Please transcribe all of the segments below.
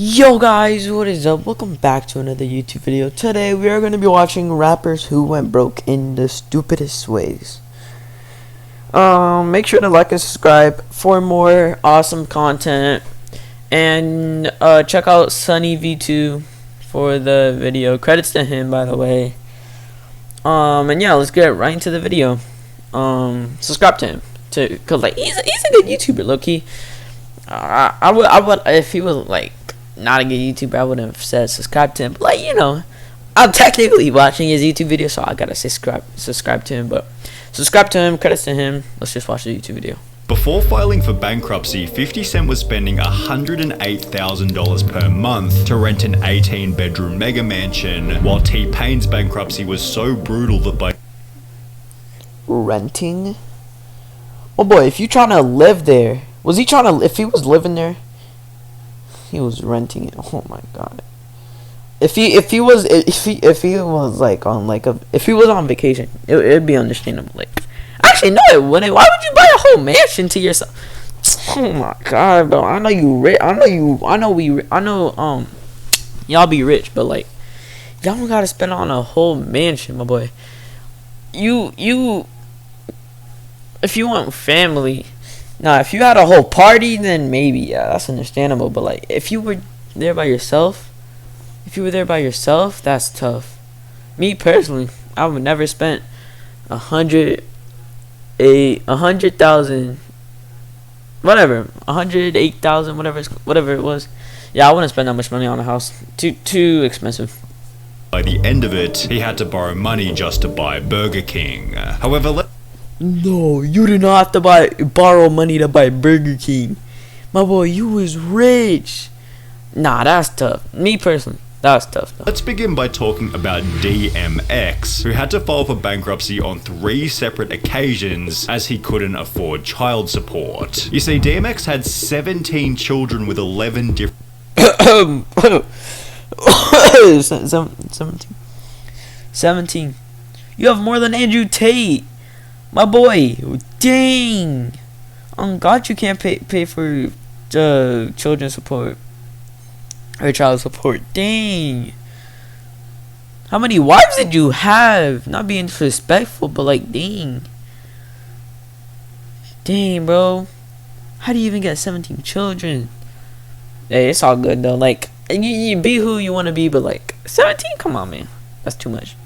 Yo guys, what is up? Welcome back to another YouTube video. Today we are going to be watching rappers who went broke in the stupidest ways. Make sure to like and subscribe for more awesome content. And check out Sunny V2 for the video. Credits to him, by the way. And yeah, let's get right into the video. Subscribe to him too, cause like he's a good YouTuber, low key. I would if he was like not a good YouTuber, I wouldn't have said subscribe to him. But like, you know, I'm technically watching his YouTube video, so I gotta subscribe to him. But subscribe to him, credits to him. Let's just watch the YouTube video. Before filing for bankruptcy, 50 Cent was spending $108,000 per month to rent an 18-bedroom mega mansion, while T-Pain's bankruptcy was so brutal that by Renting? Oh boy, if you trying to live there, was he trying to? If he was living there, he was renting it. Oh my god. If he was like on like if he was on vacation, it'd be understandable. Like, actually no, it wouldn't. Why would you buy a whole mansion to yourself? Oh my god, bro. I know you rich. I know y'all be rich, but like y'all don't gotta spend on a whole mansion, my boy. You if you want family. Now, if you had a whole party, then maybe, yeah, that's understandable. But, like, if you were there by yourself, that's tough. Me, personally, I would never spend 108,000, whatever it was. Yeah, I wouldn't spend that much money on a house. Too expensive. by the end of it, he had to borrow money just to buy Burger King. However, No, you do not have to borrow money to buy Burger King. My boy, you was rich. Nah, that's tough. Me personally, that's tough though. Let's begin by talking about DMX, who had to file for bankruptcy on 3 separate occasions as he couldn't afford child support. You see, DMX had 17 children with 11 different 17. You have more than Andrew Tate. My boy, dang! On God, you can't pay for children's support or child support. Dang! How many wives did you have? Not being disrespectful, but like, dang, bro. How do you even get 17 children? Hey, it's all good though. Like, you be who you want to be, but like 17, come on, man, that's too much.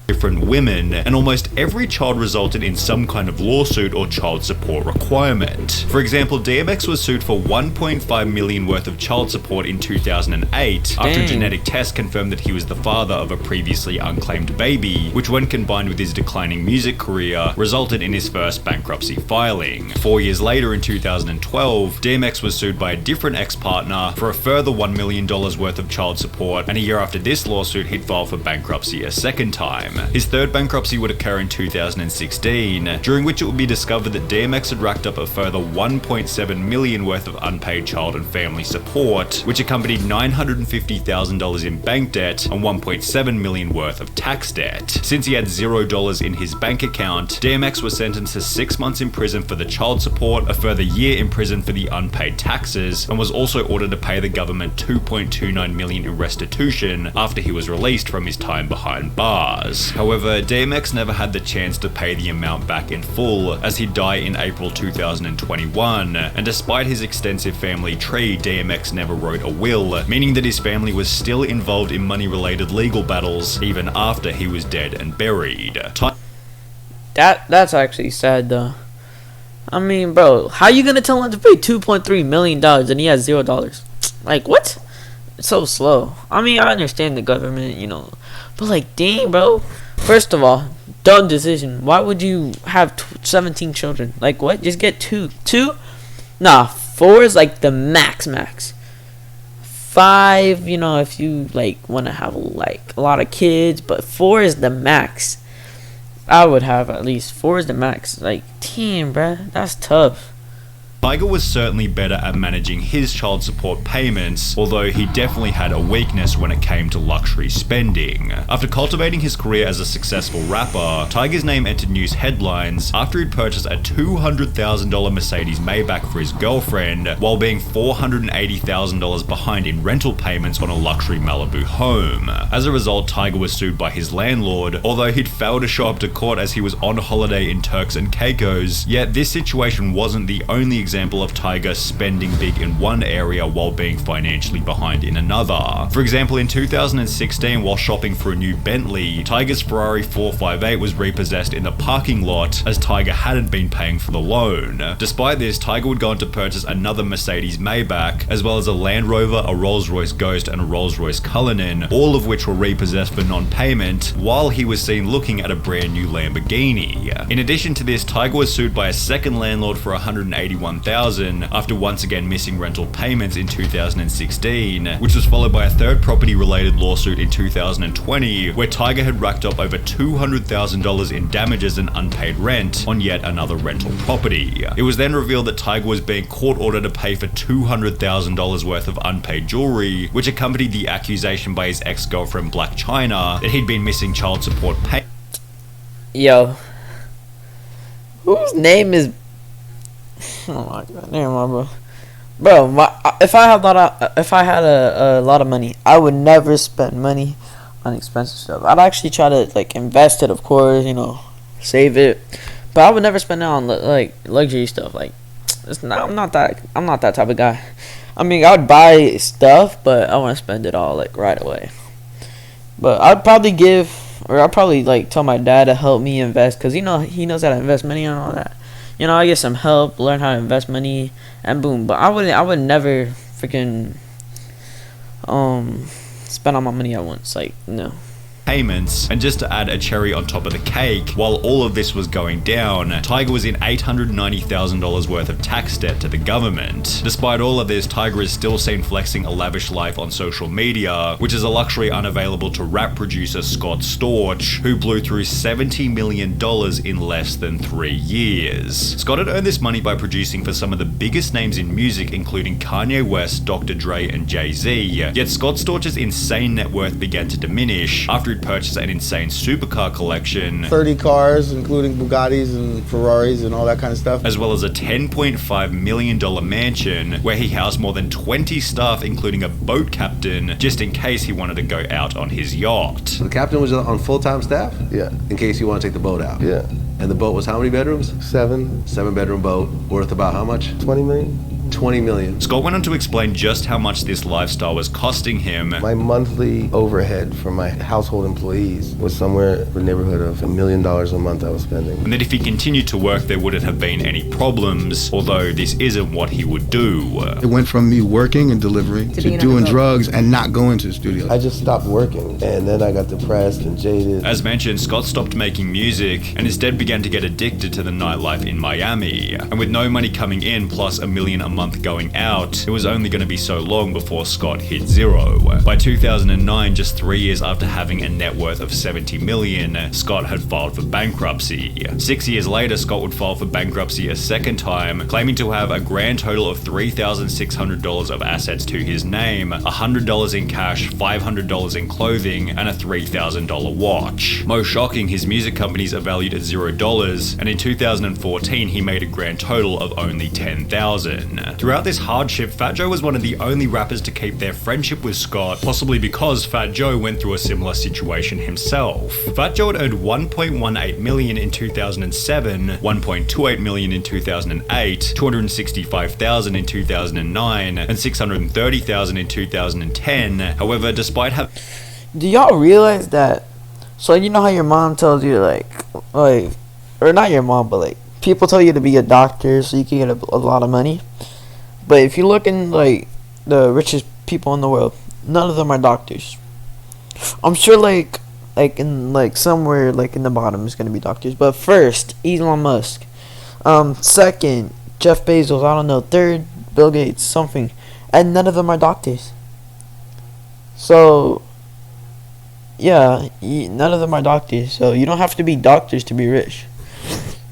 Different women, and almost every child resulted in some kind of lawsuit or child support requirement. For example, DMX was sued for $1.5 million worth of child support in 2008 after a genetic test confirmed that he was the father of a previously unclaimed baby, which when combined with his declining music career, resulted in his first bankruptcy filing. 4 years later in 2012, DMX was sued by a different ex-partner for a further $1 million worth of child support, and a year after this lawsuit, he'd filed for bankruptcy a second time. His third bankruptcy would occur in 2016, during which it would be discovered that DMX had racked up a further $1.7 million worth of unpaid child and family support, which accompanied $950,000 in bank debt and $1.7 million worth of tax debt. Since he had $0 in his bank account, DMX was sentenced to 6 months in prison for the child support, a further year in prison for the unpaid taxes, and was also ordered to pay the government $2.29 million in restitution after he was released from his time behind bars. However, DMX never had the chance to pay the amount back in full, as he'd die in April 2021, and despite his extensive family tree, DMX never wrote a will, meaning that his family was still involved in money-related legal battles even after he was dead and buried. That's actually sad though. I mean, bro, how you gonna tell him to pay $2.3 million and he has $0? Like, what? It's so slow. I mean, I understand the government, you know, but like, dang, bro. First of all, dumb decision. Why would you have 17 children? Like, what? Just get two. Nah, 4 is like the max. 5, you know, if you like want to have like a lot of kids, but 4 is the max. I would have at least 4 is the max. Like, damn, bruh, that's tough. Tiger was certainly better at managing his child support payments, although he definitely had a weakness when it came to luxury spending. After cultivating his career as a successful rapper, Tiger's name entered news headlines after he'd purchased a $200,000 Mercedes Maybach for his girlfriend, while being $480,000 behind in rental payments on a luxury Malibu home. As a result, Tiger was sued by his landlord, although he'd failed to show up to court as he was on holiday in Turks and Caicos. Yet this situation wasn't the only example of Tiger spending big in one area while being financially behind in another. For example, in 2016, while shopping for a new Bentley, Tiger's Ferrari 458 was repossessed in the parking lot as Tiger hadn't been paying for the loan. Despite this, Tiger would go on to purchase another Mercedes Maybach, as well as a Land Rover, a Rolls-Royce Ghost, and a Rolls-Royce Cullinan, all of which were repossessed for non-payment, while he was seen looking at a brand new Lamborghini. In addition to this, Tiger was sued by a second landlord for $181,000 after once again missing rental payments in 2016, which was followed by a third property-related lawsuit in 2020, where Tiger had racked up over $200,000 in damages and unpaid rent on yet another rental property. It was then revealed that Tiger was being court-ordered to pay for $200,000 worth of unpaid jewelry, which accompanied the accusation by his ex-girlfriend Blac Chyna that he'd been missing child support pay. Yo, whose name is? Oh my god, never mind, bro. Bro, if I had a lot of money, I would never spend money on expensive stuff. I'd actually try to like invest it, of course, save it, but I would never spend it on like luxury stuff. Like, I'm not that type of guy. I mean, I would buy stuff, but I want to spend it all like right away. But I'd probably like tell my dad to help me invest, because he knows how to invest money and all that. I get some help, learn how to invest money, and boom. But I would never freaking spend all my money at once. Like, no. Payments. And just to add a cherry on top of the cake, while all of this was going down, Tiger was in $890,000 worth of tax debt to the government. Despite all of this, Tiger is still seen flexing a lavish life on social media, which is a luxury unavailable to rap producer Scott Storch, who blew through $70 million in less than 3 years. Scott had earned this money by producing for some of the biggest names in music, including Kanye West, Dr. Dre, and Jay-Z. Yet Scott Storch's insane net worth began to diminish after purchased an insane supercar collection, 30 cars including Bugattis and Ferraris and all that kind of stuff, as well as a $10.5 million mansion where he housed more than 20 staff, including a boat captain, just in case he wanted to go out on his yacht. So the captain was on full-time staff? Yeah. In case you want to take the boat out? Yeah. And the boat was how many bedrooms? 7-bedroom boat, worth about how much? 20 million. 20 million. Scott went on to explain just how much this lifestyle was costing him. My monthly overhead for my household employees was somewhere in the neighborhood of $1 million a month I was spending. And that if he continued to work, there wouldn't have been any problems, although this isn't what he would do. It went from me working and delivering to doing drugs and not going to the studio. I just stopped working, and then I got depressed and jaded. As mentioned, Scott stopped making music and instead began to get addicted to the nightlife in Miami. And with no money coming in plus $1 million a month going out, it was only going to be so long before Scott hit zero. By 2009, just 3 years after having a net worth of $70 million, Scott had filed for bankruptcy. 6 years later, Scott would file for bankruptcy a second time, claiming to have a grand total of $3,600 of assets to his name, $100 in cash, $500 in clothing, and a $3,000 watch. Most shocking, his music companies are valued at $0, and in 2014 he made a grand total of only $10,000. Throughout this hardship, Fat Joe was one of the only rappers to keep their friendship with Scott, possibly because Fat Joe went through a similar situation himself. Fat Joe had earned $1.18 million in 2007, $1.28 million in 2008, $265,000 in 2009, and $630,000 in 2010. However, despite having... Do y'all realize that? So you know how your mom tells you like, or not your mom, but like people tell you to be a doctor so you can get a lot of money. But if you look in like the richest people in the world, none of them are doctors. I'm sure like in like somewhere like in the bottom is gonna be doctors. But first, Elon Musk. Second, Jeff Bezos. I don't know. Third, Bill Gates. Something, and none of them are doctors. So yeah, none of them are doctors. So you don't have to be doctors to be rich.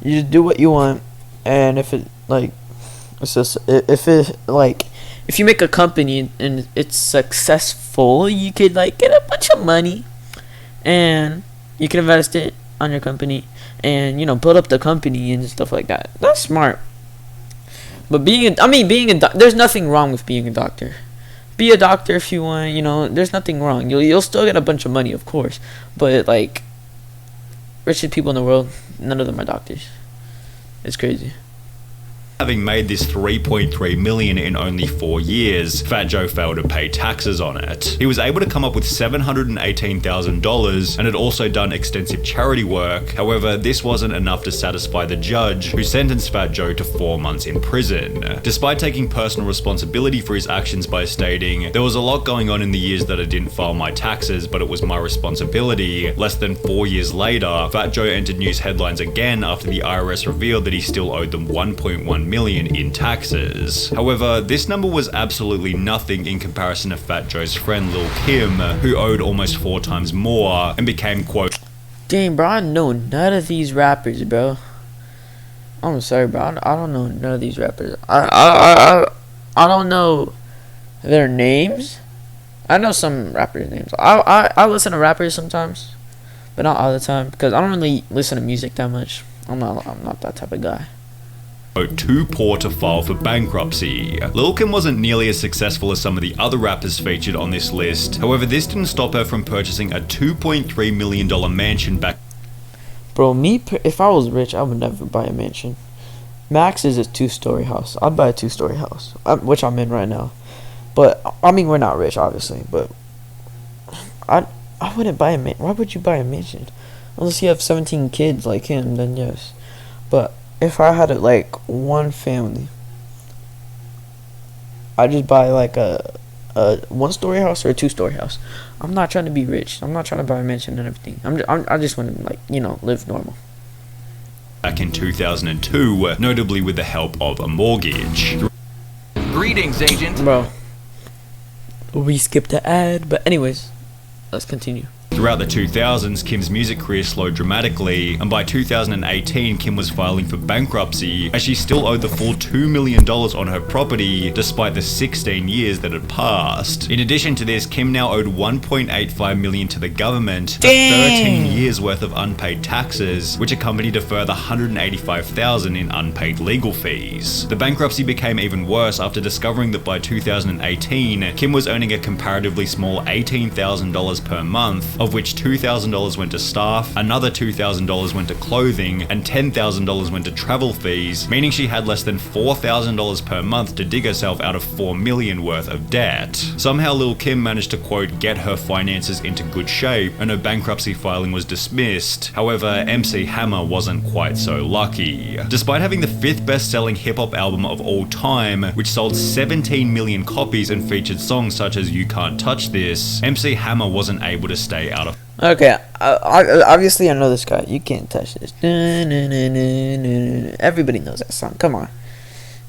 You just do what you want, and if it like, It's just if it like if you make a company and it's successful, you could like get a bunch of money, and you can invest it on your company, and build up the company and stuff like that. That's smart. But there's nothing wrong with being a doctor. Be a doctor if you want. There's nothing wrong. You'll still get a bunch of money, of course. But like, richest people in the world, none of them are doctors. It's crazy. Having made this $3.3 million in only 4 years, Fat Joe failed to pay taxes on it. He was able to come up with $718,000 and had also done extensive charity work. However, this wasn't enough to satisfy the judge, who sentenced Fat Joe to 4 months in prison. Despite taking personal responsibility for his actions by stating, "There was a lot going on in the years that I didn't file my taxes, but it was my responsibility," less than 4 years later, Fat Joe entered news headlines again after the IRS revealed that he still owed them $1.1 million in taxes. However, this number was absolutely nothing in comparison to Fat Joe's friend Lil Kim, who owed almost 4 times more and became, quote, Dang, bro, I know none of these rappers, bro. I'm sorry, bro. I don't know none of these rappers. I don't know their names. I know some rappers' names. I listen to rappers sometimes, but not all the time because I don't really listen to music that much. I'm not that type of guy. Too poor to file for bankruptcy. Lil Kim wasn't nearly as successful as some of the other rappers featured on this list. However, this didn't stop her from purchasing a $2.3 million mansion back. Bro, if I was rich, I would never buy a mansion. Max is a 2-story house. I'd buy a 2-story house, which I'm in right now. But I mean, we're not rich, obviously. But I wouldn't buy a mansion. Why would you buy a mansion? Unless you have 17 kids like him, then yes. But if I had like one family, I'd just buy like a 1-story house or a 2-story house. I'm not trying to be rich. I'm not trying to buy a mansion and everything. I just want to live normal. Back in 2002, notably with the help of a mortgage. Greetings, agent. Bro, we skipped the ad, but anyways, let's continue. Throughout the 2000s, Kim's music career slowed dramatically, and by 2018, Kim was filing for bankruptcy as she still owed the full $2 million on her property, despite the 16 years that had passed. In addition to this, Kim now owed $1.85 million to the government for 13 years worth of unpaid taxes, which accompanied a further $185,000 in unpaid legal fees. The bankruptcy became even worse after discovering that by 2018, Kim was earning a comparatively small $18,000 per month, of which $2,000 went to staff, another $2,000 went to clothing, and $10,000 went to travel fees, meaning she had less than $4,000 per month to dig herself out of $4 million worth of debt. Somehow Lil Kim managed to, quote, get her finances into good shape, and her bankruptcy filing was dismissed. However, MC Hammer wasn't quite so lucky. Despite having the 5th best-selling hip-hop album of all time, which sold 17 million copies and featured songs such as You Can't Touch This, MC Hammer wasn't able to stay out of. Okay, obviously I know this guy. You can't touch this. Everybody knows that song. Come on,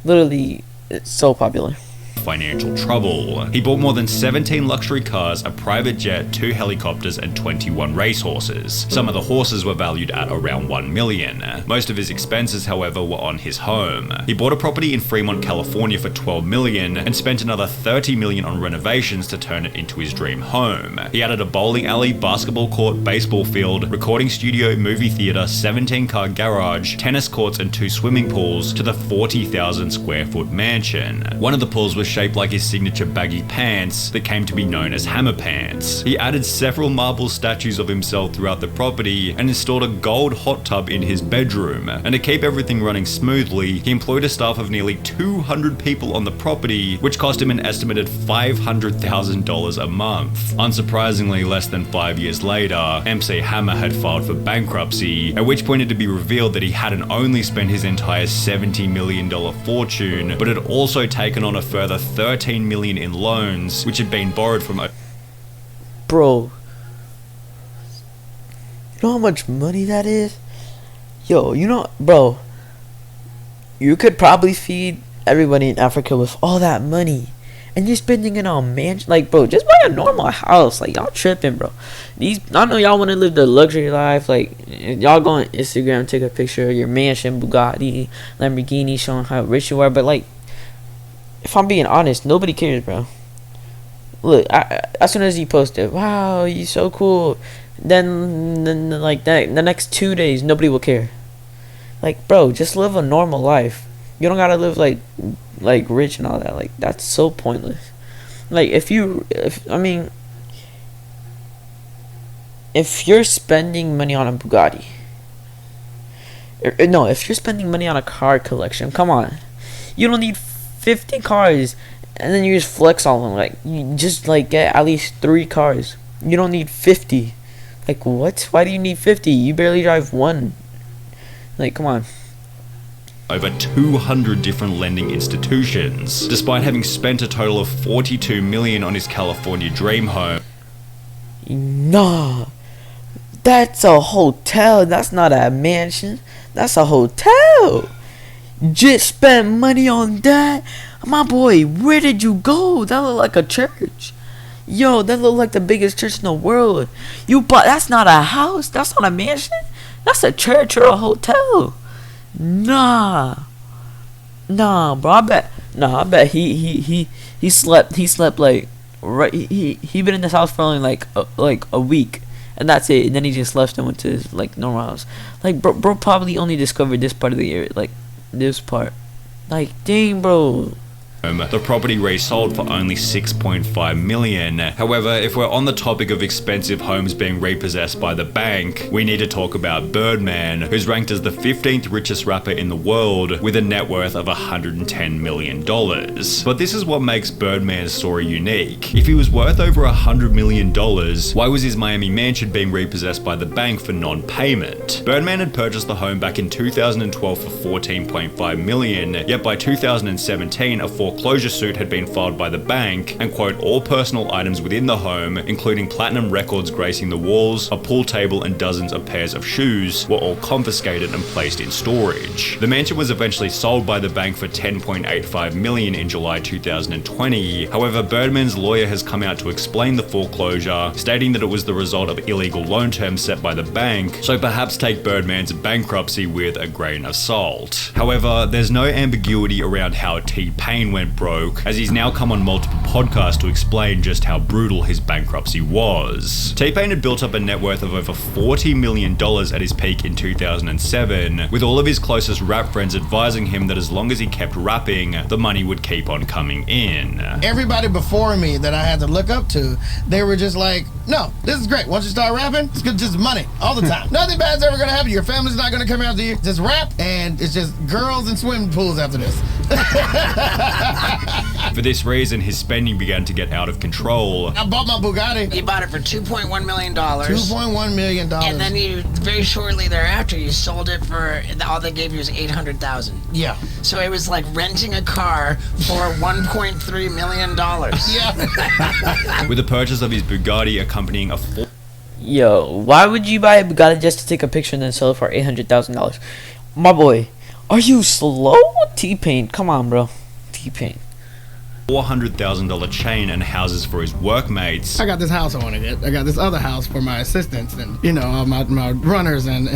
literally, it's so popular. Financial trouble. He bought more than 17 luxury cars, a private jet, 2 helicopters, and 21 racehorses. Some of the horses were valued at around $1 million. Most of his expenses, however, were on his home. He bought a property in Fremont, California for $12 million and spent another $30 million on renovations to turn it into his dream home. He added a bowling alley, basketball court, baseball field, recording studio, movie theater, 17-car garage, tennis courts, and 2 swimming pools to the 40,000 square foot mansion. One of the pools was shaped like his signature baggy pants that came to be known as Hammer Pants. He added several marble statues of himself throughout the property and installed a gold hot tub in his bedroom. And to keep everything running smoothly, he employed a staff of nearly 200 people on the property, which cost him an estimated $500,000 a month. Unsurprisingly, less than 5 years later, MC Hammer had filed for bankruptcy, at which point it would be revealed that he hadn't only spent his entire $70 million fortune, but had also taken on a further $13 million in loans, which had been borrowed from a. Bro, you know how much money that is? Yo, bro, you could probably feed everybody in Africa with all that money, and you're spending it on mansion. Like, bro, just buy a normal house. Like, y'all tripping, bro. I know y'all want to live the luxury life. Like, y'all go on Instagram, take a picture of your mansion, Bugatti, Lamborghini, showing how rich you are. But like, if I'm being honest, nobody cares, bro. Look, as soon as he posted, wow, you so cool, then like that, the next 2 days, nobody will care. Like, bro, just live a normal life. You don't gotta live like rich and all that. Like, that's so pointless. Like, if you're spending money on a Bugatti, no, if you're spending money on a car collection, come on, you don't need 50 cars, and then you just flex on them. Like, you just like get at least 3 cars. You don't need 50. Like, what? Why do you need 50? You barely drive one. Like, come on. Over 200 different lending institutions, despite having spent a total of $42 million on his California dream home. Nah, that's a hotel. That's not a mansion. That's a hotel. Just spent money on that. My boy, where did you go? That looked like a church. Yo, that looked like the biggest church in the world. You bought, that's not a house. That's not a mansion. That's a church or a hotel. Nah, bro. I bet he slept like right. He been in this house for only like a week, and that's it. And then he just left and went to his like normal house. Like, bro probably only discovered this part of the area, like this part. Like, dang, bro. The property resold for only $6.5 million. However, if we're on the topic of expensive homes being repossessed by the bank, we need to talk about Birdman, who's ranked as the 15th richest rapper in the world with a net worth of $110 million. But this is what makes Birdman's story unique. If he was worth over $100 million, why was his Miami mansion being repossessed by the bank for non-payment? Birdman had purchased the home back in 2012 for $14.5 million, yet by 2017 a foreclosure suit had been filed by the bank, and quote, all personal items within the home, including platinum records gracing the walls, a pool table and dozens of pairs of shoes, were all confiscated and placed in storage. The mansion was eventually sold by the bank for $10.85 million in July 2020. However, Birdman's lawyer has come out to explain the foreclosure, stating that it was the result of illegal loan terms set by the bank, so perhaps take Birdman's bankruptcy with a grain of salt. However, there's no ambiguity around how T-Pain went broke, as he's now come on multiple podcasts to explain just how brutal his bankruptcy was. T-Pain had built up a net worth of over $40 million at his peak in 2007, with all of his closest rap friends advising him that as long as he kept rapping, the money would keep on coming in. Everybody before me that I had to look up to, they were just like, no, this is great. Once you start rapping, it's just money all the time. Nothing bad's ever gonna happen. Your family's not gonna come after you. Just rap, and it's just girls and swimming pools after this. For this reason, his spending began to get out of control. I bought my Bugatti. You bought it for $2.1 million. $2.1 million. And then you, very shortly thereafter, you sold it for, all they gave you was $800,000. Yeah. So it was like renting a car for $1.3 million. Yeah. With the purchase of his Bugatti accompanying a Yo, why would you buy a Bugatti just to take a picture and then sell it for $800,000? My boy, are you slow? T-Pain, come on, bro. T-Pain. $400,000 chain and houses for his workmates. I got this house I want to get. I got this other house for my assistants and, you know, all my runners and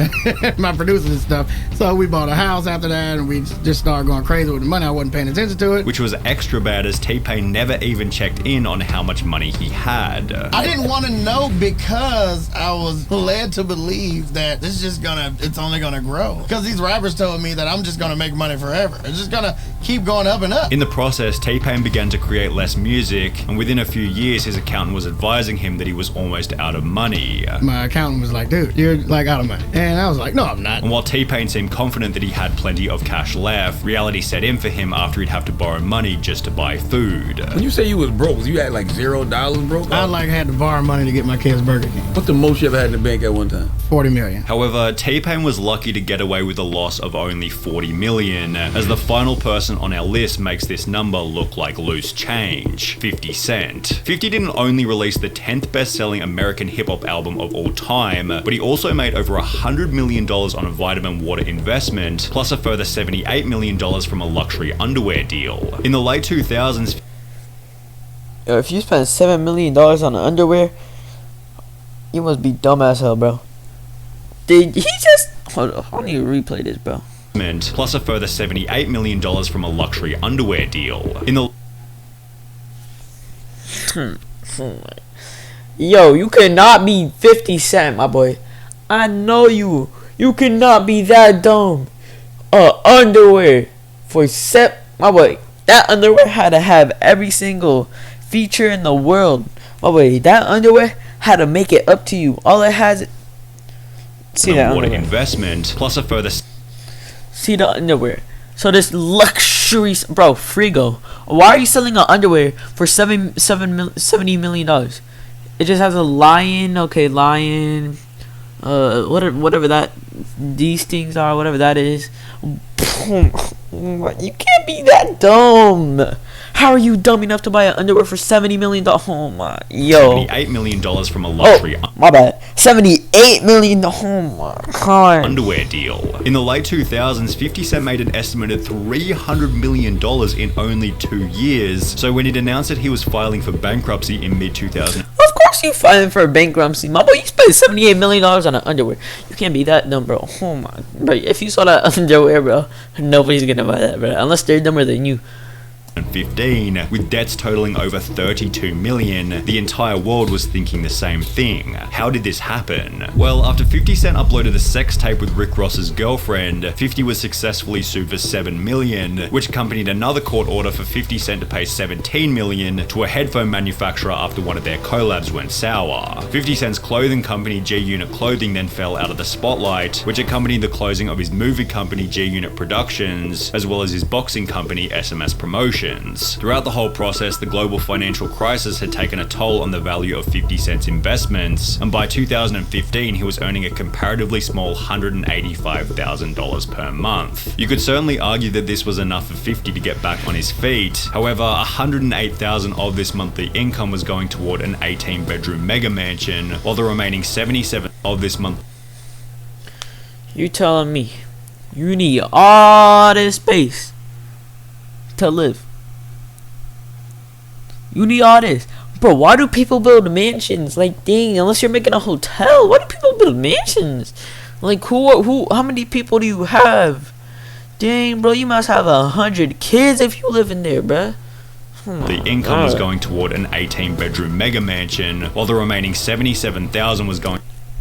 my producers and stuff. So we bought a house after that, and we just started going crazy with the money. I wasn't paying attention to it. Which was extra bad, as T-Pain never even checked in on how much money he had. I didn't want to know because I was led to believe that it's only gonna grow. Because these rappers told me that I'm just gonna make money forever. It's just gonna keep going up and up. In the process, T-Pain began to create less music, and within a few years his accountant was advising him that he was almost out of money. My accountant was like, dude, you're like out of money. And I was like, no, I'm not. And while T-Pain seemed confident that he had plenty of cash left, reality set in for him after he'd have to borrow money just to buy food. When you say you was broke, you had like $0 broke? I had to borrow money to get my kids Burger King. What's the most you ever had in the bank at one time? $40 million. However, T-Pain was lucky to get away with a loss of only $40 million, as the final person on our list makes this number look like loose change: 50 Cent. 50 didn't only release the 10th best-selling American hip-hop album of all time, but he also made over $100 million on a vitamin water investment, plus a further $78 million from a luxury underwear deal. In the late 2000s, Yo, if you spend $7 million on underwear, you must be dumb as hell, bro. Did he just... Hold on, I need to replay this, bro. plus a further $78 million from a luxury underwear deal. In the Yo, you cannot be 50 Cent, my boy. I know you. You cannot be that dumb. Underwear for my boy. That underwear had to have every single feature in the world. My boy, that underwear had to make it up to you. All it has. See that water underwear. investment, plus a further See the underwear. So this luxury, bro, Frigo. Why are you selling an underwear for $70 million? It just has a lion. Okay, lion. Whatever that. These things are. Whatever that is. You can't be that dumb. How are you dumb enough to buy an underwear for $70 million? Oh my, yo. $78 million from a luxury my bad. $78 million. Oh my god. underwear deal. In the late 2000s, 50 Cent made an estimated $300 million in only 2 years. So when it announced that he was filing for bankruptcy in mid-2000, Of course you filing for bankruptcy. My boy, you spent $78 million on an underwear. You can't be that dumb, bro. Oh my. Bro, if you saw that underwear, bro, nobody's gonna buy that, bro. Unless they're dumber than you. 2015, with debts totaling over $32 million, the entire world was thinking the same thing. How did this happen? Well, after 50 Cent uploaded a sex tape with Rick Ross's girlfriend, 50 was successfully sued for $7 million, which accompanied another court order for 50 Cent to pay $17 million to a headphone manufacturer after one of their collabs went sour. 50 Cent's clothing company G-Unit Clothing then fell out of the spotlight, which accompanied the closing of his movie company G-Unit Productions, as well as his boxing company SMS Promotions. Throughout the whole process, the global financial crisis had taken a toll on the value of 50 Cent's investments, and by 2015 he was earning a comparatively small $185,000 per month. You could certainly argue that this was enough for 50 to get back on his feet. However, $108,000 of this monthly income was going toward an 18-bedroom mega mansion, while the remaining $77,000 of this month. You telling me you need all this space to live? You need all this, bro. Why do people build mansions? Like, dang, unless you're making a hotel, why do people build mansions? Like, how many people do you have? Dang, bro, you must have 100 kids if you live in there, bro. The income was going toward an 18-bedroom mega mansion, while the remaining $77,000 was going.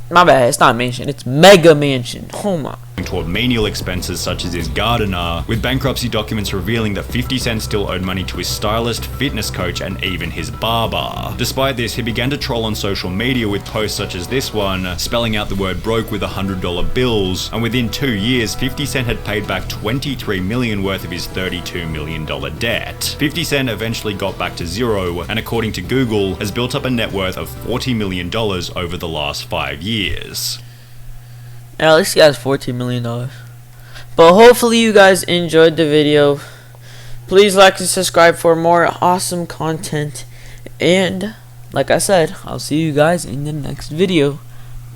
My bad, it's not mansion, it's mega mansion. Oh my. Toward menial expenses such as his gardener, with bankruptcy documents revealing that 50 Cent still owed money to his stylist, fitness coach, and even his barber. Despite this, he began to troll on social media with posts such as this one, spelling out the word broke with $100 bills, and within 2 years, 50 Cent had paid back $23 million worth of his $32 million debt. 50 Cent eventually got back to zero, and according to Google, has built up a net worth of $40 million over the last 5 years. Yeah, at least he has $14 million. But hopefully you guys enjoyed the video. Please like and subscribe for more awesome content. And like I said, I'll see you guys in the next video.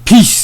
Peace.